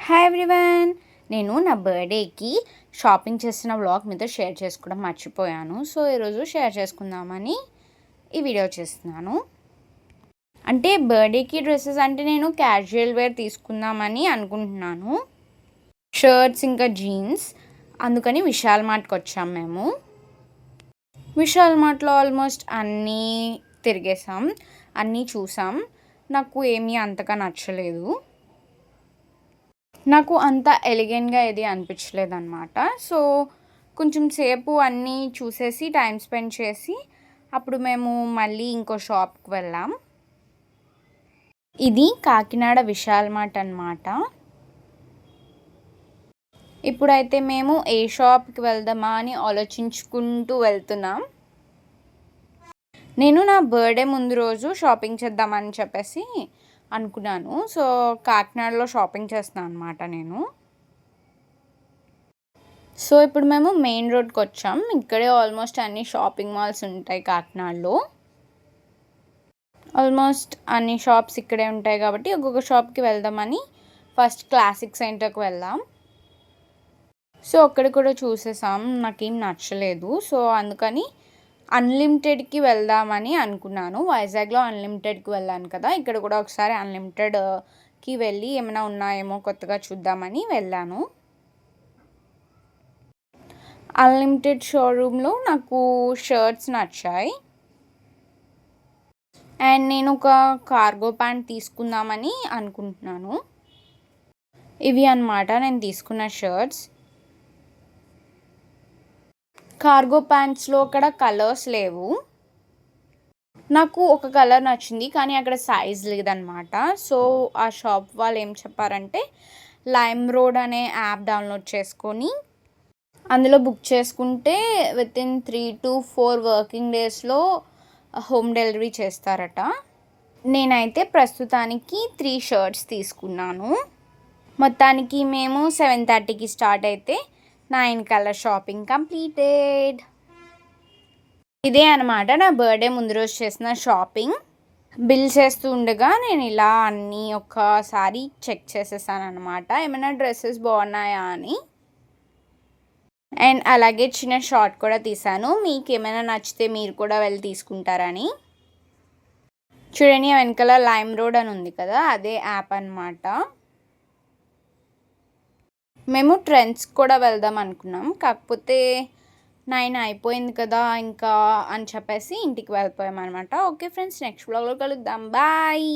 Hi everyone, నేను నా బర్త్డేకి షాపింగ్ చేసిన వ్లాగ్ మీతో షేర్ చేసుకోవడం మర్చిపోయాను. సో ఈరోజు షేర్ చేసుకుందామని ఈ వీడియో చేస్తున్నాను. అంటే బర్త్డేకి డ్రెస్సెస్ అంటే నేను క్యాజువల్ వేర్ తీసుకుందామని అనుకుంటున్నాను, షర్ట్స్ ఇంకా జీన్స్. అందుకని విశాల్ మార్ట్కి వచ్చాం మేము. విశాల్ మార్ట్లో ఆల్మోస్ట్ అన్నీ తిరిగేసాం, అన్నీ చూసాం. నాకు ఏమీ అంతగా నచ్చలేదు, నాకు అంత ఎలిగెంట్గా ఏది అనిపించలేదు అనమాట. సో కొంచెం సేపు అన్నీ చూసేసి టైం స్పెండ్ చేసి అప్పుడు మేము మళ్ళీ ఇంకో షాప్కి వెళ్ళాం. ఇది కాకినాడ విశాల్ మార్ట్ అనమాట. ఇప్పుడైతే మేము ఏ షాప్కి వెళ్దామా అని ఆలోచించుకుంటూ వెళ్తున్నాం. నేను నా బర్త్డే ముందు రోజు షాపింగ్ చేద్దామని చెప్పేసి అనుకున్నాను. సో కాకినాడలో షాపింగ్ చేస్తున్నాను అనమాట నేను. సో ఇప్పుడు మేము మెయిన్ రోడ్కి వచ్చాం. ఇక్కడే ఆల్మోస్ట్ అన్ని షాపింగ్ మాల్స్ ఉంటాయి కాకినాడలో. ఆల్మోస్ట్ అన్ని షాప్స్ ఇక్కడే ఉంటాయి కాబట్టి ఒక్కొక్క షాప్కి వెళ్దామని ఫస్ట్ క్లాసిక్ సెంటర్కి వెళ్దాం. సో అక్కడ కూడా చూసేసాం, నాకేం నచ్చలేదు. సో అందుకని అన్లిమిటెడ్కి వెళ్దామని అనుకున్నాను. వైజాగ్లో అన్లిమిటెడ్కి వెళ్ళాను కదా, ఇక్కడ కూడా ఒకసారి అన్లిమిటెడ్కి వెళ్ళి ఏమైనా ఉన్నాయేమో కొత్తగా చూద్దామని వెళ్ళాను. అన్లిమిటెడ్ షోరూంలో నాకు షర్ట్స్ నచ్చాయి అండ్ నేను ఒక కార్గో ప్యాంట్ తీసుకుందామని అనుకుంటున్నాను. ఇవి అన్నమాట నేను తీసుకున్న షర్ట్స్. కార్గో ప్యాంట్స్లో అక్కడ కలర్స్ లేవు. నాకు ఒక కలర్ నచ్చింది కానీ అక్కడ సైజ్ లేదనమాట. సో ఆ షాప్ వాళ్ళు ఏం చెప్పారంటే లైమ్ రోడ్ అనే యాప్ డౌన్లోడ్ చేసుకొని అందులో బుక్ చేసుకుంటే వితిన్ 3 to 4 వర్కింగ్ డేస్లో హోమ్ డెలివరీ చేస్తారట. నేనైతే ప్రస్తుతానికి 3 షర్ట్స్ తీసుకున్నాను. మొత్తానికి మేము 7:30కి స్టార్ట్ అయితే 9 కల్లా షాపింగ్ కంప్లీటెడ్. ఇదే అనమాట నా బర్త్డే ముందు రోజు చేసిన షాపింగ్. బిల్ చేస్తూ ఉండగా నేను ఇలా అన్నీ ఒక్కసారి చెక్ చేసేసాను అనమాట, ఏమైనా డ్రెస్సెస్ బాగున్నాయా అని. అండ్ అలాగే చిన్న షార్ట్ కూడా తీసాను, మీకు ఏమైనా నచ్చితే మీరు కూడా వెళ్ళి తీసుకుంటారని. చూడండి వెనకాల లైమ్ రోడ్ అని ఉంది కదా, అదే యాప్ అనమాట. మేము ట్రెండ్స్ కూడా వెళ్దాం అనుకున్నాం, కాకపోతే 9 అయిపోయింది కదా ఇంకా అని చెప్పేసి ఇంటికి వెళ్ళిపోయాం అనమాట. ఓకే ఫ్రెండ్స్, నెక్స్ట్ వ్లాగ్లో కలుద్దాం. బాయ్.